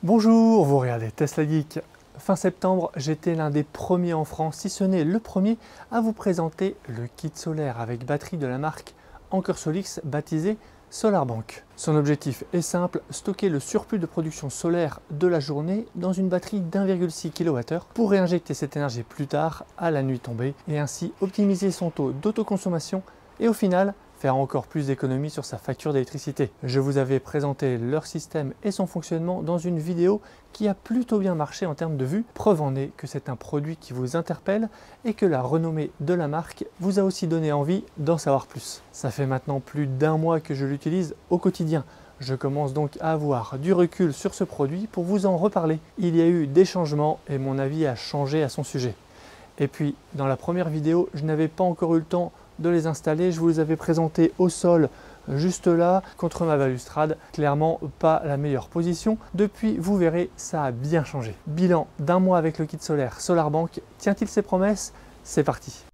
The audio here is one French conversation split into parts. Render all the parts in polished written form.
Bonjour, vous regardez Tesla Geek. Fin septembre, j'étais l'un des premiers en France, si ce n'est le premier, à vous présenter le kit solaire avec batterie de la marque Anker Solix baptisé SolarBank. Son objectif est simple, stocker le surplus de production solaire de la journée dans une batterie d'1,6 kWh pour réinjecter cette énergie plus tard à la nuit tombée et ainsi optimiser son taux d'autoconsommation et au final faire encore plus d'économies sur sa facture d'électricité. Je vous avais présenté leur système et son fonctionnement dans une vidéo qui a plutôt bien marché en termes de vues. Preuve en est que c'est un produit qui vous interpelle et que la renommée de la marque vous a aussi donné envie d'en savoir plus. Ça fait maintenant plus d'1 mois que je l'utilise au quotidien. Je commence donc à avoir du recul sur ce produit pour vous en reparler. Il y a eu des changements et mon avis a changé à son sujet. Et puis, dans la première vidéo, je n'avais pas encore eu le temps de les installer. Je vous les avais présentés au sol, juste là, contre ma balustrade. Clairement, pas la meilleure position. Depuis, vous verrez, ça a bien changé. Bilan d'1 mois avec le kit solaire SolarBank. Tient-il ses promesses? C'est parti.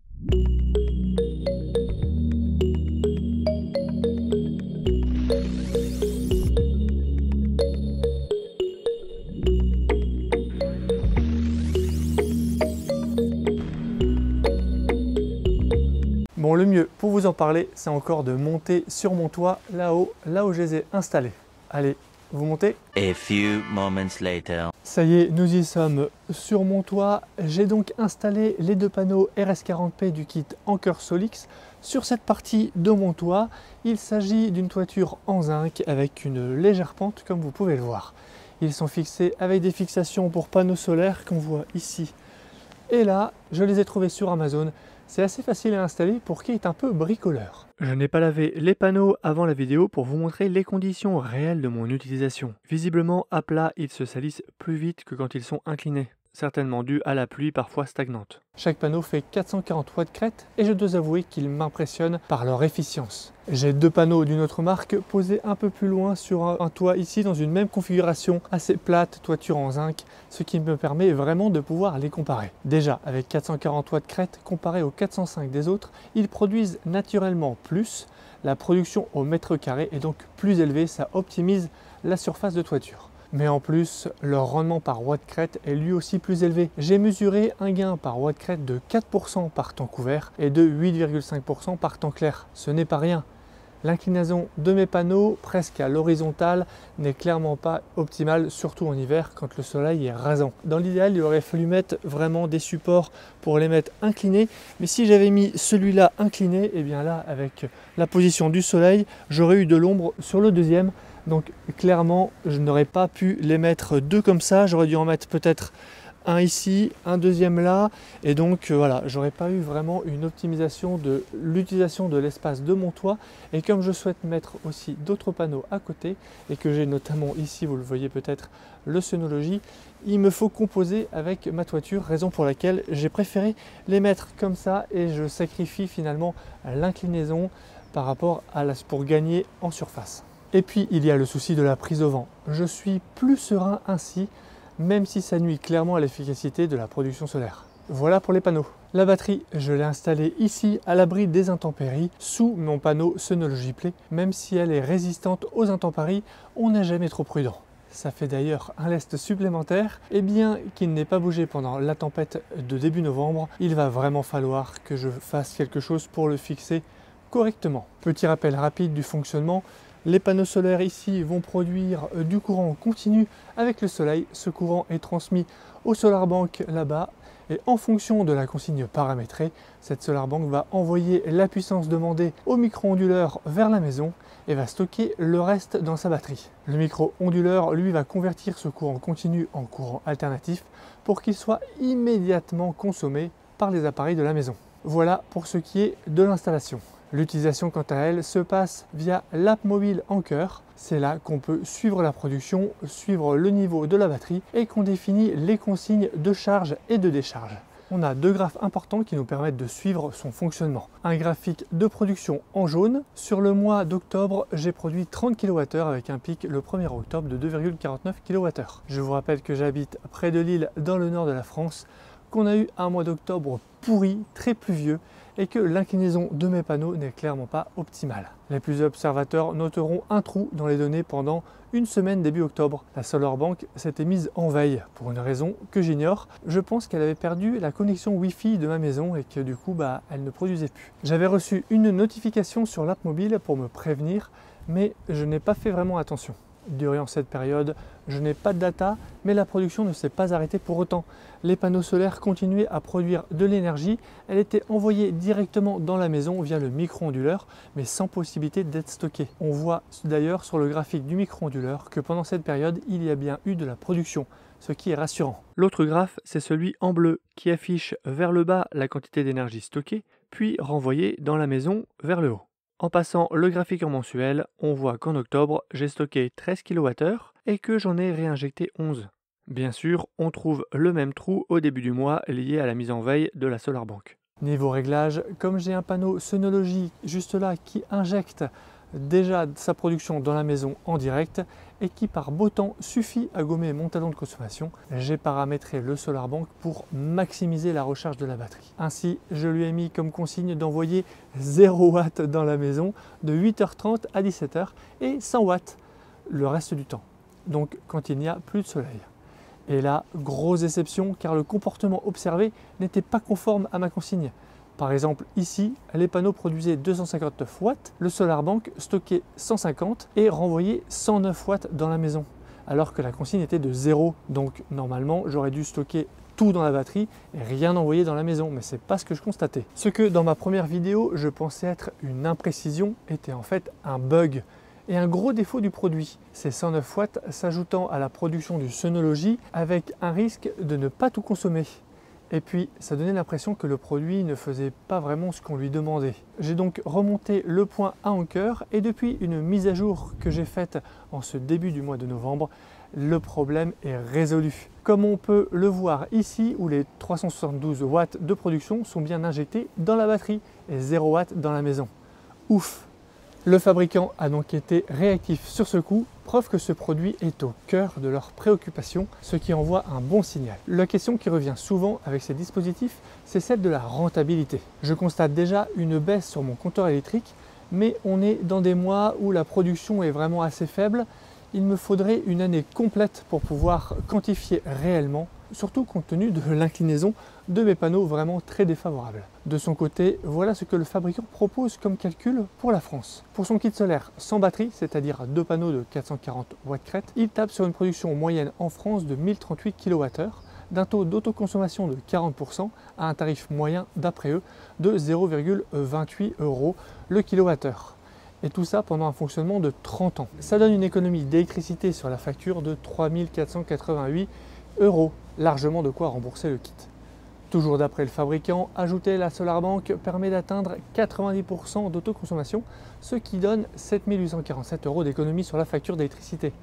Bon, le mieux pour vous en parler, c'est encore de monter sur mon toit, là-haut, là où je les ai installés. Allez, vous montez. A few moments later. Ça y est, nous y sommes sur mon toit. J'ai donc installé les 2 panneaux RS40P du kit Anker Solix sur cette partie de mon toit. Il s'agit d'une toiture en zinc avec une légère pente, comme vous pouvez le voir. Ils sont fixés avec des fixations pour panneaux solaires qu'on voit ici et là. Je les ai trouvés sur Amazon. C'est assez facile à installer pour qui est un peu bricoleur. Je n'ai pas lavé les panneaux avant la vidéo pour vous montrer les conditions réelles de mon utilisation. Visiblement, à plat, ils se salissent plus vite que quand ils sont inclinés. Certainement dû à la pluie parfois stagnante. Chaque panneau fait 440 watts crête et je dois avouer qu'ils m'impressionnent par leur efficience. J'ai 2 panneaux d'une autre marque posés un peu plus loin sur un toit ici dans une même configuration assez plate, toiture en zinc, ce qui me permet vraiment de pouvoir les comparer. Déjà avec 440 watts crête comparé aux 405 des autres, ils produisent naturellement plus. La production au mètre carré est donc plus élevée, ça optimise la surface de toiture. Mais en plus, leur rendement par watt crête est lui aussi plus élevé. J'ai mesuré un gain par watt crête de 4% par temps couvert et de 8,5% par temps clair. Ce n'est pas rien. L'inclinaison de mes panneaux, presque à l'horizontale, n'est clairement pas optimale, surtout en hiver quand le soleil est rasant. Dans l'idéal, il aurait fallu mettre vraiment des supports pour les mettre inclinés, mais si j'avais mis celui-là incliné, et bien là, avec la position du soleil, j'aurais eu de l'ombre sur le deuxième. Donc clairement, je n'aurais pas pu les mettre 2 comme ça, j'aurais dû en mettre peut-être un ici, un deuxième là, et donc voilà, j'aurais pas eu vraiment une optimisation de l'utilisation de l'espace de mon toit. Et comme je souhaite mettre aussi d'autres panneaux à côté, et que j'ai notamment ici, vous le voyez peut-être, le Synology, il me faut composer avec ma toiture, raison pour laquelle j'ai préféré les mettre comme ça, et je sacrifie finalement l'inclinaison par rapport à pour gagner en surface. Et puis il y a le souci de la prise au vent. Je suis plus serein ainsi, même si ça nuit clairement à l'efficacité de la production solaire. Voilà pour les panneaux. La batterie, je l'ai installée ici à l'abri des intempéries, sous mon panneau Synology Play. Même si elle est résistante aux intempéries, on n'est jamais trop prudent. Ça fait d'ailleurs un lest supplémentaire, et bien qu'il n'ait pas bougé pendant la tempête de début novembre, il va vraiment falloir que je fasse quelque chose pour le fixer correctement. Petit rappel rapide du fonctionnement. Les panneaux solaires ici vont produire du courant continu avec le soleil. Ce courant est transmis au SolarBank là-bas et en fonction de la consigne paramétrée, cette SolarBank va envoyer la puissance demandée au micro-onduleur vers la maison et va stocker le reste dans sa batterie. Le micro-onduleur, lui, va convertir ce courant continu en courant alternatif pour qu'il soit immédiatement consommé par les appareils de la maison. Voilà pour ce qui est de l'installation. L'utilisation, quant à elle, se passe via l'app mobile Anker. C'est là qu'on peut suivre la production, suivre le niveau de la batterie et qu'on définit les consignes de charge et de décharge. On a 2 graphes importants qui nous permettent de suivre son fonctionnement. Un graphique de production en jaune. Sur le mois d'octobre, j'ai produit 30 kWh avec un pic le 1er octobre de 2,49 kWh. Je vous rappelle que j'habite près de Lille, dans le nord de la France, qu'on a eu un mois d'octobre pourri, très pluvieux, et que l'inclinaison de mes panneaux n'est clairement pas optimale. Les plus observateurs noteront un trou dans les données pendant une semaine début octobre. La SolarBank s'était mise en veille pour une raison que j'ignore. Je pense qu'elle avait perdu la connexion Wi-Fi de ma maison et que du coup elle ne produisait plus. J'avais reçu une notification sur l'app mobile pour me prévenir, mais je n'ai pas fait vraiment attention. Durant cette période, je n'ai pas de data, mais la production ne s'est pas arrêtée pour autant. Les panneaux solaires continuaient à produire de l'énergie, elle était envoyée directement dans la maison via le micro-onduleur, mais sans possibilité d'être stockée. On voit d'ailleurs sur le graphique du micro-onduleur que pendant cette période, il y a bien eu de la production, ce qui est rassurant. L'autre graphe, c'est celui en bleu qui affiche vers le bas la quantité d'énergie stockée, puis renvoyée dans la maison vers le haut. En passant le graphique en mensuel, on voit qu'en octobre, j'ai stocké 13 kWh et que j'en ai réinjecté 11. Bien sûr, on trouve le même trou au début du mois lié à la mise en veille de la SolarBank. Niveau réglage, comme j'ai un panneau Synology juste là qui injecte déjà sa production dans la maison en direct et qui par beau temps suffit à gommer mon talon de consommation, j'ai paramétré le SolarBank pour maximiser la recharge de la batterie. Ainsi, je lui ai mis comme consigne d'envoyer 0 watts dans la maison de 8h30 à 17h et 100 watts le reste du temps, donc quand il n'y a plus de soleil. Et là, grosse déception car le comportement observé n'était pas conforme à ma consigne. Par exemple, ici, les panneaux produisaient 259 watts, le SolarBank stockait 150 et renvoyait 109 watts dans la maison, alors que la consigne était de 0. Donc normalement, j'aurais dû stocker tout dans la batterie et rien envoyer dans la maison, mais c'est pas ce que je constatais. Ce que dans ma première vidéo, je pensais être une imprécision était en fait un bug et un gros défaut du produit. Ces 109 watts s'ajoutant à la production du Synology avec un risque de ne pas tout consommer. Et puis, ça donnait l'impression que le produit ne faisait pas vraiment ce qu'on lui demandait. J'ai donc remonté le point à Anker et depuis une mise à jour que j'ai faite en ce début du mois de novembre, le problème est résolu. Comme on peut le voir ici où les 372 watts de production sont bien injectés dans la batterie et 0 watts dans la maison. Ouf! Le fabricant a donc été réactif sur ce coup, preuve que ce produit est au cœur de leurs préoccupations, ce qui envoie un bon signal. La question qui revient souvent avec ces dispositifs, c'est celle de la rentabilité. Je constate déjà une baisse sur mon compteur électrique, mais on est dans des mois où la production est vraiment assez faible. Il me faudrait une année complète pour pouvoir quantifier réellement, surtout compte tenu de l'inclinaison de mes panneaux vraiment très défavorable. De son côté, voilà ce que le fabricant propose comme calcul pour la France. Pour son kit solaire sans batterie, c'est-à-dire 2 panneaux de 440 watts crête, il tape sur une production moyenne en France de 1038 kWh, d'un taux d'autoconsommation de 40% à un tarif moyen d'après eux de 0,28 € le kilowattheure. Et tout ça pendant un fonctionnement de 30 ans. Ça donne une économie d'électricité sur la facture de 3488 €, largement de quoi rembourser le kit. Toujours d'après le fabricant, ajouter la SolarBank permet d'atteindre 90% d'autoconsommation, ce qui donne 7847 € d'économie sur la facture d'électricité.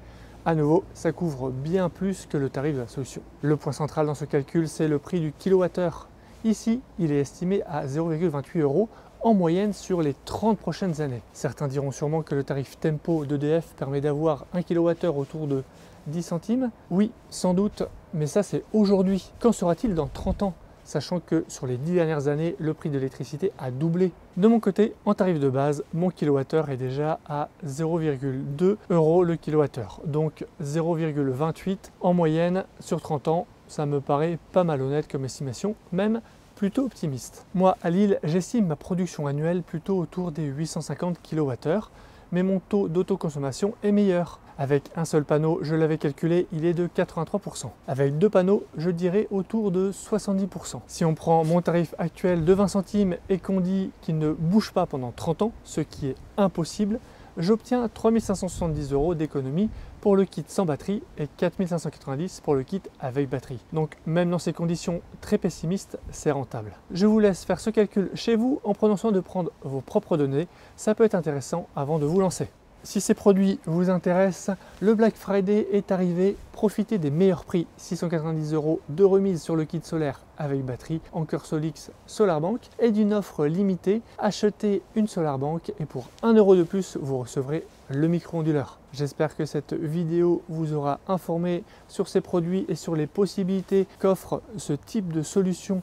À nouveau, ça couvre bien plus que le tarif de la solution. Le point central dans ce calcul, c'est le prix du kilowattheure. Ici, il est estimé à 0,28 € en moyenne sur les 30 prochaines années. Certains diront sûrement que le tarif Tempo d'EDF permet d'avoir 1 kWh autour de 10 centimes. Oui, sans doute, mais ça c'est aujourd'hui. Qu'en sera-t-il dans 30 ans ? Sachant que sur les 10 dernières années, le prix de l'électricité a doublé. De mon côté, en tarif de base, mon kilowattheure est déjà à 0,2 € le kilowattheure, donc 0,28 en moyenne sur 30 ans. Ça me paraît pas mal honnête comme estimation, même plutôt optimiste. Moi, à Lille, j'estime ma production annuelle plutôt autour des 850 kWh, mais mon taux d'autoconsommation est meilleur. Avec un seul panneau, je l'avais calculé, il est de 83%. Avec 2 panneaux, je dirais autour de 70%. Si on prend mon tarif actuel de 20 centimes et qu'on dit qu'il ne bouge pas pendant 30 ans, ce qui est impossible, j'obtiens 3570 € d'économie pour le kit sans batterie et 4590 € pour le kit avec batterie. Donc même dans ces conditions très pessimistes, c'est rentable. Je vous laisse faire ce calcul chez vous en prenant soin de prendre vos propres données. Ça peut être intéressant avant de vous lancer. Si ces produits vous intéressent, le Black Friday est arrivé. Profitez des meilleurs prix, 690 € de remise sur le kit solaire avec batterie Anker Solix SolarBank et d'une offre limitée. Achetez une SolarBank et pour 1 € de plus, vous recevrez le micro-onduleur. J'espère que cette vidéo vous aura informé sur ces produits et sur les possibilités qu'offre ce type de solution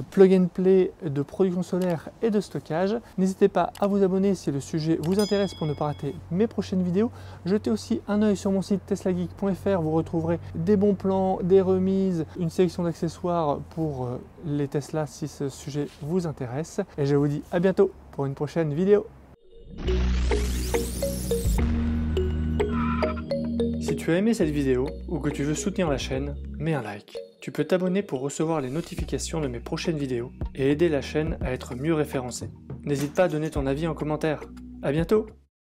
plug and play de production solaire et de stockage. N'hésitez pas à vous abonner si le sujet vous intéresse pour ne pas rater mes prochaines vidéos. Jetez aussi un œil sur mon site teslageek.fr, vous retrouverez des bons plans, des remises, une sélection d'accessoires pour les Tesla si ce sujet vous intéresse. Et je vous dis à bientôt pour une prochaine vidéo. Si tu as aimé cette vidéo ou que tu veux soutenir la chaîne, mets un like. Tu peux t'abonner pour recevoir les notifications de mes prochaines vidéos et aider la chaîne à être mieux référencée. N'hésite pas à donner ton avis en commentaire. À bientôt!